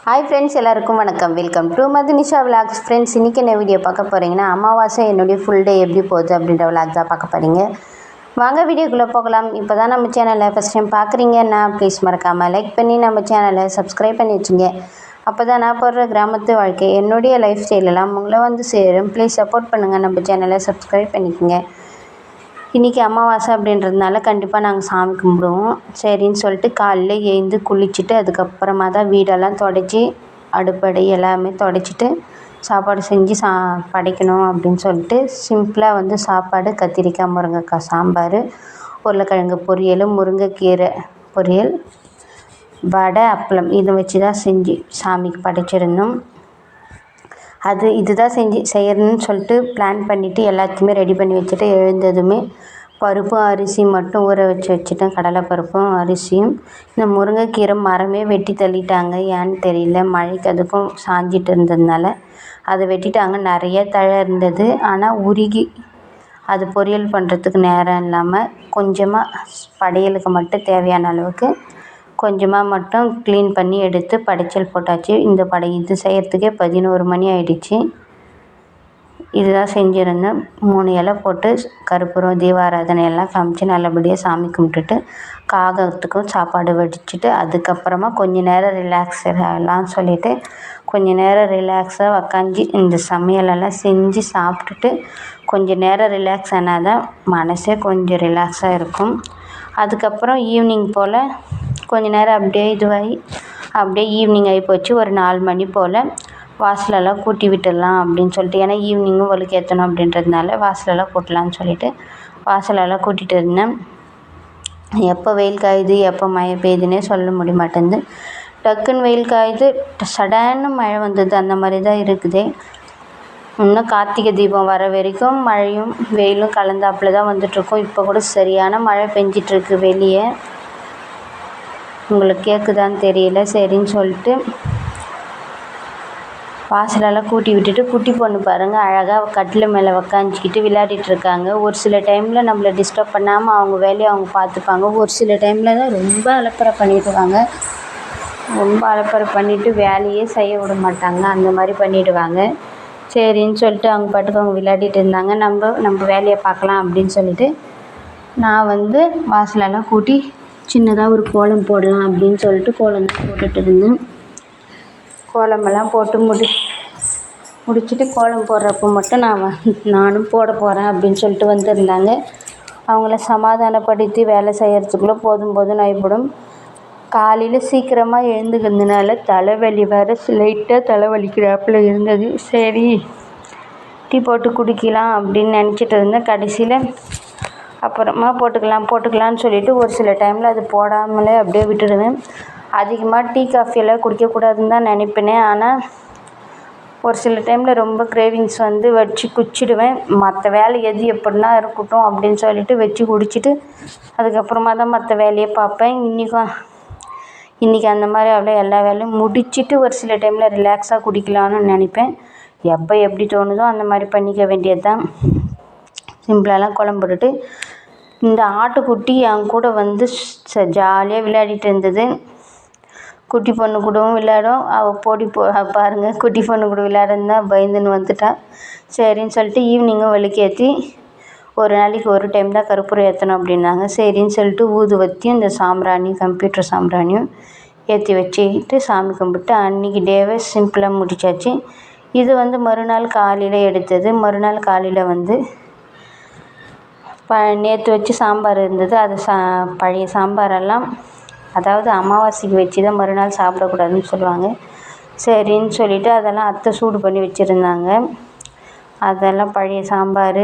Hi friends, எல்லாருக்கும் வணக்கம். Welcome to Madhunisha vlogs. Friends, இன்றைக்கி என்ன வீடியோ பார்க்க போகிறீங்கன்னா, அமாவாசை என்னுடைய ஃபுல் டே எப்படி போகுது அப்படின்ற விலாக் தான் பார்க்க போகிறீங்க. வாங்க வீடியோக்குள்ளே போகலாம். இப்போ தான் நம்ம சேனலை ஃபஸ்ட் டைம் பார்க்குறீங்கன்னா ப்ளீஸ் மறக்காமல் லைக் பண்ணி நம்ம சேனலை சப்ஸ்கிரைப் பண்ணி வச்சுங்க. அப்போ தான் நான் போடுற கிராமத்து வாழ்க்கை என்னுடைய லைஃப் ஸ்டைலெல்லாம் உங்களை வந்து சேரும். ப்ளீஸ் சப்போர்ட் பண்ணுங்கள், நம்ம சேனலை சப்ஸ்கிரைப் பண்ணிக்கோங்க. இன்றைக்கி அமாவாசை அப்படின்றதுனால கண்டிப்பாக நாங்கள் சாமி கும்பிடுவோம். சரின்னு சொல்லிட்டு காலையில் எழுந்து குளிச்சுட்டு அதுக்கப்புறமா தான் வீடெல்லாம் துடைச்சி அடுப்படை எல்லாமே துடைச்சிட்டு சாப்பாடு செஞ்சு படைக்கணும் அப்படின்னு சொல்லிட்டு சிம்பிளாக வந்து சாப்பாடு கத்திரிக்காய் முருங்கைக்காய் சாம்பார், உருளைக்கிழங்கு பொரியல், முருங்கைக்கீரை பொரியல், வடை, அப்பளம் இதை வச்சு தான் செஞ்சு சாமிக்கு படைச்சிருந்தோம். இதுதான் செய்யணும்னு சொல்லிட்டு பிளான் பண்ணிவிட்டு எல்லாத்தையுமே ரெடி பண்ணி வச்சுட்டு எழுந்ததுமே பருப்பும் அரிசி மட்டும் ஊற வச்சுட்டேன். கடலைப்பருப்பும் அரிசியும். இந்த முருங்கைக்கீரை மரமே வெட்டி தள்ளிட்டாங்க, ஏன்னு தெரியல. மழைக்கு அதுக்கும் சாஞ்சிட்டு இருந்ததுனால அதை வெட்டிட்டாங்க. நிறைய தழை இருந்தது, ஆனால் உருகி அது பொரியல் பண்ணுறதுக்கு நேரம் இல்லாமல் கொஞ்சமாக படையலுக்கு மட்டும் தேவையான அளவுக்கு கொஞ்சமாக மட்டும் க்ளீன் பண்ணி எடுத்து படைச்சல் போட்டாச்சு. இது செய்கிறதுக்கே 11 மணி ஆகிடுச்சு. இதுதான் செஞ்சுருந்தேன். 3 இலை போட்டு கற்பூரம் தீபாராதனை எல்லாம் காமிச்சு நல்லபடியாக சாமி கும்பிட்டுட்டு காகத்துக்கும் சாப்பாடு வடிச்சிட்டு அதுக்கப்புறமா கொஞ்சம் நேரம் ரிலாக்ஸ் ஆகலாம்னு சொல்லிவிட்டு கொஞ்சம் நேரம் ரிலாக்ஸாக உக்காஞ்சி இந்த சமையலெல்லாம் செஞ்சு சாப்பிட்டுட்டு கொஞ்சம் நேரம் ரிலாக்ஸ் ஆனால் தான் மனசே கொஞ்சம் ரிலாக்ஸாக இருக்கும். அதுக்கப்புறம் ஈவினிங் போல் கொஞ்சம் நேரம் அப்படியே ஈவினிங் ஆகிப்போச்சு. ஒரு 4 மணி போல் வாசலெல்லாம் கூட்டி விட்டுடலாம் அப்படின்னு சொல்லிட்டு, ஏன்னா ஈவினிங்கும் வழுக்கு ஏற்றணும் அப்படின்றதுனால வாசலெல்லாம் கூட்டலான்னு சொல்லிவிட்டு வாசலெல்லாம் கூட்டிகிட்டு இருந்தேன். எப்போ வெயில் காயுது எப்போ மழை பெய்யுதுன்னே சொல்ல முடிய மாட்டேங்குது. டக்குன்னு வெயில் காயுது, சடான்னு மழை வந்தது. அந்த மாதிரி தான் இருக்குது. இன்னும் கார்த்திகை தீபம் வர வரைக்கும் மழையும் வெயிலும் கலந்தாப்புல தான் வந்துட்டுருக்கோம். இப்போ கூட சரியான மழை பெஞ்சிட்ருக்கு வெளியே. உங்களுக்கு கேட்குதான்னு தெரியல. சரின்னு சொல்லிட்டு வாசலெல்லாம் கூட்டி விட்டுட்டு குட்டி பொண்ணு பாருங்கள் அழகாக கட்டில் மேலே உக்காஞ்சிக்கிட்டு விளையாடிட்டுருக்காங்க. ஒரு சில டைமில் நம்மளை டிஸ்டர்ப் பண்ணாமல் அவங்க வேலையை அவங்க பார்த்துப்பாங்க. ஒரு சில டைமில் தான் ரொம்ப அலப்பறை பண்ணிவிடுவாங்க. ரொம்ப அலப்பறை பண்ணிவிட்டு வேலையே செய்ய விட மாட்டாங்க. அந்த மாதிரி பண்ணிவிடுவாங்க. சரின்னு சொல்லிட்டு அவங்க பாட்டுக்கு அவங்க விளையாடிட்டு இருந்தாங்க. நம்ம வேலையை பார்க்கலாம் அப்படின்னு சொல்லிட்டு நான் வந்து வாசலெல்லாம் கூட்டி சின்னதாக ஒரு கோலம் போடலாம் அப்படின்னு சொல்லிட்டு கோலம் தான் போட்டுட்டு இருந்தேன். கோலமெல்லாம் போட்டு முடிச்சுட்டு கோலம் போடுறப்போ மட்டும் நானும் போட போகிறேன் அப்படின்னு சொல்லிட்டு வந்திருந்தாங்க. அவங்கள சமாதானப்படுத்தி வேலை செய்கிறதுக்குள்ளே போதும் ஆகிப்படும். காலையில் சீக்கிரமாக எழுந்துக்கிறதுனால தலைவலி வேறு லைட்டாக தலைவலிக்கிறாப்புல இருந்தது. சரி டீ போட்டு குடிக்கலாம் அப்படின்னு நினச்சிட்டு இருந்தேன். கடைசியில் அப்புறமா போட்டுக்கலான்னு சொல்லிவிட்டு ஒரு சில டைமில் அது போடாமலே அப்படியே விட்டுடுவேன். அதிகமாக டீ காஃபியெல்லாம் குடிக்கக்கூடாதுன்னு தான் நினைப்பேனே, ஆனால் ஒரு சில டைமில் ரொம்ப கிரேவிங்ஸ் வந்து வச்சு குடிச்சிடுவேன். மற்ற வேலை எது எப்படின்னா இருக்கட்டும் அப்படின்னு சொல்லிட்டு வச்சு குடிச்சிட்டு அதுக்கப்புறமா தான் மற்ற வேலையை பார்ப்பேன். இன்றைக்கி அந்த மாதிரி அவ்வளோ எல்லா வேலையும் முடிச்சுட்டு ஒரு சில டைமில் ரிலாக்ஸாக குடிக்கலான்னு நினைப்பேன். எப்போ எப்படி தோணுதோ அந்த மாதிரி பண்ணிக்க வேண்டியது தான். சிம்பிளாலாம் குழம்பு போட்டுட்டு இந்த ஆட்டுக்குட்டி என் கூட வந்து ஜாலியாக விளையாடிட்டு இருந்தது. குட்டி பொண்ணு கூடவும் விளையாடும். அவள் பாருங்கள், குட்டி பொண்ணு கூட விளையாடுன்னு பயந்துன்னு வந்துட்டா. சரின்னு சொல்லிட்டு ஈவினிங்கும் விளக்கேற்றி ஒரு நாளைக்கு ஒரு டைம் தான் கற்பூரம் ஏற்றணும் அப்படின்னாங்க. சரின்னு சொல்லிட்டு ஊதுவத்தியும் இந்த சாம்பிராணியும் கம்ப்யூட்டர் சாம்பிராணியும் ஏற்றி வச்சுக்கிட்டு சாமி கும்பிட்டு அன்றைக்கி டேவே சிம்பிளாக முடிச்சாச்சு. இது வந்து மறுநாள் காலையில் எடுத்தது. மறுநாள் காலையில் வந்து நேற்று வச்சு சாம்பார் இருந்தது. அது பழைய சாம்பாரெல்லாம், அதாவது அமாவாசைக்கு வச்சு தான் மறுநாள் சாப்பிடக்கூடாதுன்னு சொல்லுவாங்க. சரின்னு சொல்லிவிட்டு அதெல்லாம் அத்தை சூடு பண்ணி வச்சுருந்தாங்க. அதெல்லாம் பழைய சாம்பார்,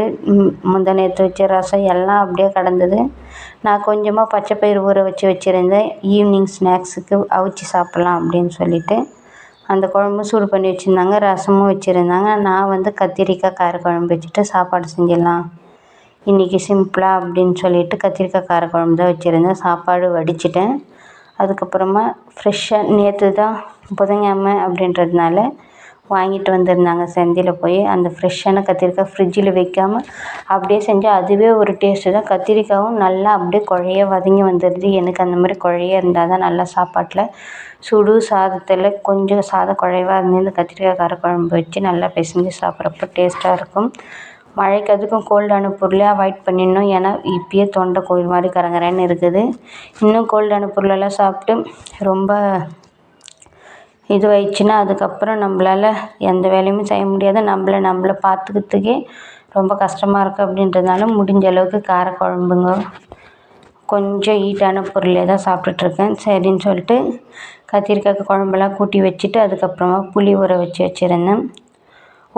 நேற்று வச்ச ரசம் எல்லாம் அப்படியே கிடந்தது. நான் கொஞ்சமாக பச்சைப்பயிறு ஊற வச்சுருந்தேன். ஈவினிங் ஸ்நாக்ஸுக்கு அவிச்சி சாப்பிட்லாம் அப்படின்னு சொல்லிவிட்டு அந்த குழம்பும் சூடு பண்ணி வச்சுருந்தாங்க. ரசமும் வச்சுருந்தாங்க. நான் வந்து கத்திரிக்காய் காரக்குழம்பு வச்சுட்டு சாப்பாடு செஞ்சிடலாம் இன்றைக்கி சிம்பிளாக அப்படின்னு சொல்லிவிட்டு கத்திரிக்காய் காரக்குழம்பு தான் வச்சுருந்தேன். சாப்பாடு வடிச்சிட்டேன். அதுக்கப்புறமா ஃப்ரெஷ்ஷாக நேற்று தான் புதன்கிழமை அப்படின்றதுனால வாங்கிட்டு வந்திருந்தாங்க சந்தையில் போய். அந்த ஃப்ரெஷ்ஷான கத்திரிக்காய் ஃப்ரிட்ஜில் வைக்காமல் அப்படியே செஞ்சால் அதுவே ஒரு டேஸ்ட்டு தான். கத்திரிக்காயும் நல்லா அப்படியே குழைய வதங்கி வந்துடுது. எனக்கு அந்த மாதிரி குழைய இருந்தால் தான் நல்லா சாப்பாட்டில் சுடு சாதத்தில் கொஞ்சம் சாதம் குழைவா இருந்து இந்த கத்திரிக்காய் காரக்குழம்பு வச்சு நல்லா பிசைஞ்சு சாப்பிட்றப்ப டேஸ்ட்டாக இருக்கும். மழைக்கு அதுக்கும் கோல்டான பொருளே அவாய்ட் பண்ணிடணும். ஏன்னா இப்பயே தொண்டை கோயில் மாதிரி கரகரன்னு இருக்குது. இன்னும் கோல்டான பொருளெல்லாம் சாப்பிட்டு ரொம்ப இதுவாயிடுச்சுன்னா அதுக்கப்புறம் நம்மளால எந்த வேலையுமே செய்ய முடியாது. நம்மளை பார்த்துக்கிறதுக்கே ரொம்ப கஷ்டமாக இருக்குது. அப்படின்றதுனால முடிஞ்ச அளவுக்கு காரக்குழம்புங்க கொஞ்சம் ஹீட்டான பொருளே தான் சாப்பிட்டுட்ருக்கேன். சரின்னு சொல்லிட்டு கத்திரிக்காய் குழம்பெல்லாம் கூட்டி வச்சுட்டு அதுக்கப்புறமா புளி ஊற வச்சுருந்தேன்.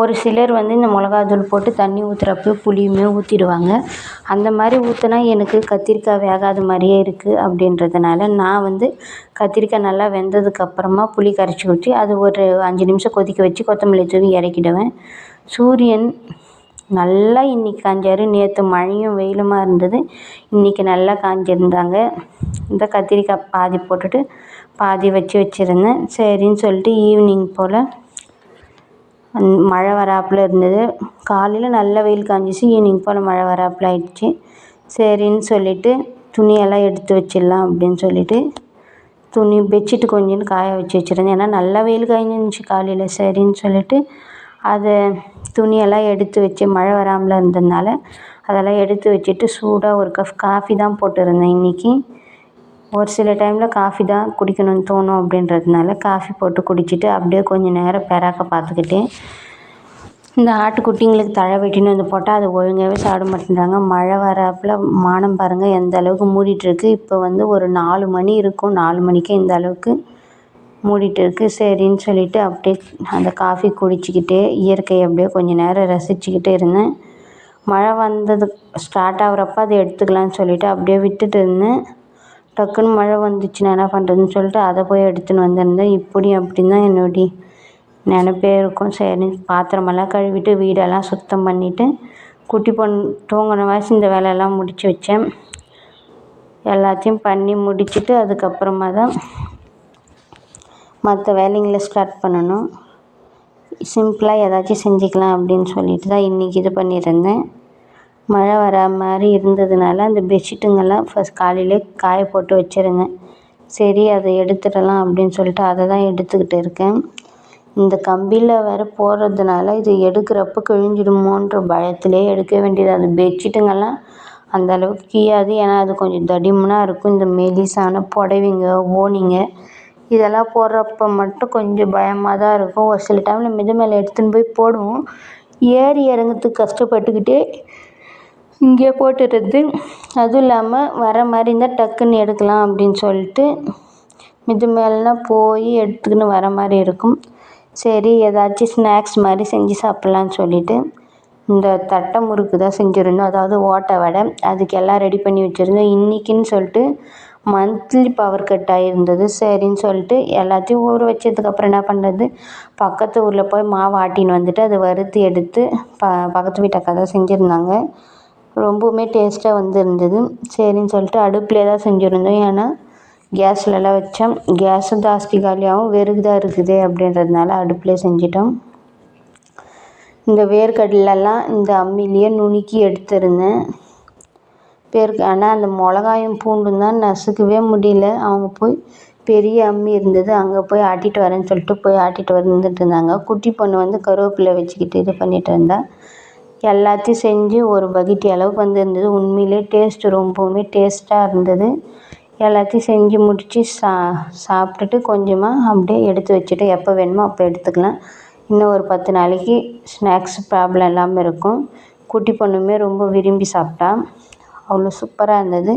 ஒரு சிலர் இந்த மிளகாத்தூள் போட்டு தண்ணி ஊற்றுறப்ப புளியுமே ஊற்றிடுவாங்க. அந்த மாதிரி ஊற்றினா எனக்கு கத்திரிக்காய் வேகாத மாதிரியே இருக்குது. அப்படின்றதுனால நான் கத்திரிக்காய் நல்லா வெந்ததுக்கப்புறமா புளி கரைச்சி ஊற்றி அது ஒரு 5 நிமிஷம் கொதிக்க வச்சு கொத்தமல்லி தூவி இறக்கிடுவேன். சூரியன் நல்லா இன்றைக்கி காஞ்சார். நேற்று மழையும் வெயிலுமாக இருந்தது. இன்றைக்கி நல்லா காஞ்சிருந்தாங்க. இந்த கத்திரிக்காய் பாதி போட்டுட்டு பாதி வச்சுருந்தேன். சரின்னு சொல்லிட்டு ஈவினிங் போல் மழை வராப்பில் இருந்தது. காலையில் நல்ல வெயில் காஞ்சிச்சு. ஈவினிங் போல் மழை வராப்பில் ஆயிடுச்சு. சரின்னு சொல்லிவிட்டு துணியெல்லாம் எடுத்து வச்சிடலாம் அப்படின்னு சொல்லிவிட்டு துணி பெட்ஷீட்டு கொஞ்சோண்டு காய வச்சுருந்தேன். ஏன்னா நல்லா வெயில் காய்ஞ்சிருந்துச்சி காலையில். சரின்னு சொல்லிவிட்டு அதை துணியெல்லாம் எடுத்து வச்சு மழை வராமல் இருந்ததுனால அதெல்லாம் எடுத்து வச்சுட்டு சூடாக ஒரு கப் காஃபி தான் போட்டிருந்தேன் இன்றைக்கி. ஒரு சில டைமில் காஃபி தான் குடிக்கணும்னு தோணும். அப்படின்றதுனால காஃபி போட்டு குடிச்சிட்டு அப்படியே கொஞ்சம் நேரம் பெராக்க பார்த்துக்கிட்டு இந்த ஆட்டுக்குட்டிங்களுக்கு தழை வெட்டின்னு போட்டால் அது ஒழுங்காகவே சாப்பிட மாட்டேன்றாங்க. மழை வராப்பில் வானம் பாருங்கள் எந்த அளவுக்கு மூடிட்டுருக்கு. இப்போ ஒரு 4 மணி இருக்கும். 4 மணிக்கே இந்த அளவுக்கு மூடிட்டு இருக்குது. சரின்னு சொல்லிவிட்டு அப்படியே அந்த காஃபி குடிச்சிக்கிட்டே இயற்கையை அப்படியே கொஞ்சம் நேரம் ரசிச்சுக்கிட்டே இருந்தேன். மழை வந்தது ஸ்டார்ட் ஆகுறப்ப அதை எடுத்துக்கலான்னு சொல்லிவிட்டு அப்படியே விட்டுட்டு இருந்தேன். டக்குன்னு மழை வந்துச்சுன்னா என்ன பண்ணுறதுன்னு சொல்லிட்டு அதை போய் எடுத்துன்னு வந்திருந்தேன். இப்படி அப்படின்னு தான் என்னுடைய நினப்பே இருக்கும். சரி பாத்திரமெல்லாம் கழுவிட்டு வீடெல்லாம் சுத்தம் பண்ணிவிட்டு குட்டி பொண்ணு தூங்கின வாசி இந்த வேலையெல்லாம் முடித்து வச்சேன். எல்லாத்தையும் பண்ணி முடிச்சுட்டு அதுக்கப்புறமா தான் மற்ற வேலைங்களை ஸ்டார்ட் பண்ணணும். சிம்பிளாக ஏதாச்சும் செஞ்சுக்கலாம் அப்படின்னு சொல்லிட்டு தான் இன்றைக்கி இது பண்ணியிருந்தேன். மழை வர மாதிரி இருந்ததுனால அந்த பெட்ஷீட்டுங்கெல்லாம் ஃபஸ்ட் காலையிலே காய போட்டு வச்சுருந்தேன். சரி அதை எடுத்துடலாம் அப்படின்னு சொல்லிட்டு அதை தான் எடுத்துக்கிட்டு இருக்கேன். இந்த கம்பியில் வேறு போடுறதுனால இது எடுக்கிறப்ப கிழிஞ்சிடுமோன்ற பயத்திலே எடுக்க வேண்டியது. அந்த பெட்ஷீட்டுங்கெல்லாம் அந்த அளவுக்கு கீயாது. ஏன்னா அது கொஞ்சம் தடிமனாக இருக்கும். இந்த மெலிசான புடவைங்க ஓனிங்க இதெல்லாம் போடுறப்ப மட்டும் கொஞ்சம் பயமாக தான் இருக்கும். ஒரு சில டைமில் மித மேலே எடுத்துன்னு போய் போடுவோம். ஏறி இறங்கிறதுக்கு கஷ்டப்பட்டுக்கிட்டே இங்கே போட்டுடுறது. அதுவும் இல்லாமல் வர மாதிரி இருந்தால் டக்குன்னு எடுக்கலாம் அப்படின்னு சொல்லிட்டு மித மேலாம் போய் எடுத்துக்கின்னு வர மாதிரி இருக்கும். சரி ஏதாச்சும் ஸ்நாக்ஸ் மாதிரி செஞ்சு சாப்பிட்லான்னு சொல்லிவிட்டு இந்த தட்டை முறுக்கு தான் செஞ்சுருந்தோம். அதாவது ஓட்டை வடை. அதுக்கு எல்லாம் ரெடி பண்ணி வச்சுருந்தோம். இன்றைக்கின்னு சொல்லிட்டு மந்த்லி பவர் கட் ஆகிருந்தது. சரின்னு சொல்லிட்டு எல்லாத்தையும் ஊற வச்சதுக்கப்புறம் என்ன பண்ணுறது, பக்கத்து ஊரில் போய் மாவு ஆட்டின்னு வந்துட்டு அதை வறுத்து எடுத்து பக்கத்து வீட்டு அக்கா தான் செஞ்சுருந்தாங்க. ரொம்பவுமே டேஸ்ட்டாக இருந்தது. சரின்னு சொல்லிட்டு அடுப்பிலே தான் செஞ்சுருந்தோம். ஏன்னா கேஸ்லலாம் வச்சேன். கேஸும் ஜாஸ்தி காலியாகவும் விறகு தான் இருக்குது அப்படின்றதுனால அடுப்பிலே செஞ்சிட்டோம். இந்த வேர்க்கடலெல்லாம் இந்த அம்மிலேயே நுணுக்கி எடுத்திருந்தேன். ஆனால் அந்த மிளகாயும் பூண்டும் தான் நசுக்கவே முடியல. அவங்க போய் பெரிய அம்மி இருந்தது அங்கே போய் ஆட்டிட்டு வரேன்னு சொல்லிட்டு போய் ஆட்டிட்டு வந்துட்டு இருந்தாங்க. குட்டி பொண்ணு கருவேப்பிலை வச்சுக்கிட்டு இது பண்ணிகிட்டு இருந்தா. எல்லாத்தையும் செஞ்சு ஒரு பக்கெட் அளவுக்கு இருந்தது. உண்மையிலே டேஸ்ட்டு ரொம்பவுமே டேஸ்ட்டாக இருந்தது. எல்லாத்தையும் செஞ்சு முடித்து சாப்பிட்டுட்டு கொஞ்சமாக அப்படியே எடுத்து வச்சுட்டு எப்போ வேணுமோ அப்போ எடுத்துக்கலாம். இன்னும் ஒரு 10 நாளைக்கு ஸ்நாக்ஸ் ப்ராப்ளம் இல்லாமல் இருக்கும். குட்டி பொண்ணுமே ரொம்ப விரும்பி சாப்பிட்டா. அவ்வளோ சூப்பராக இருந்தது.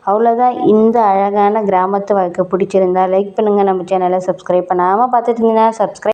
அவ்வளோதான். இந்த அழகான கிராமத்து வாழ்க்கை பிடிச்சிருந்தா லைக் பண்ணுங்கள். நம்ம சேனலை சப்ஸ்கிரைப் பண்ணாமல் பார்த்துட்டு இருந்தீங்கன்னா சப்ஸ்கிரைப்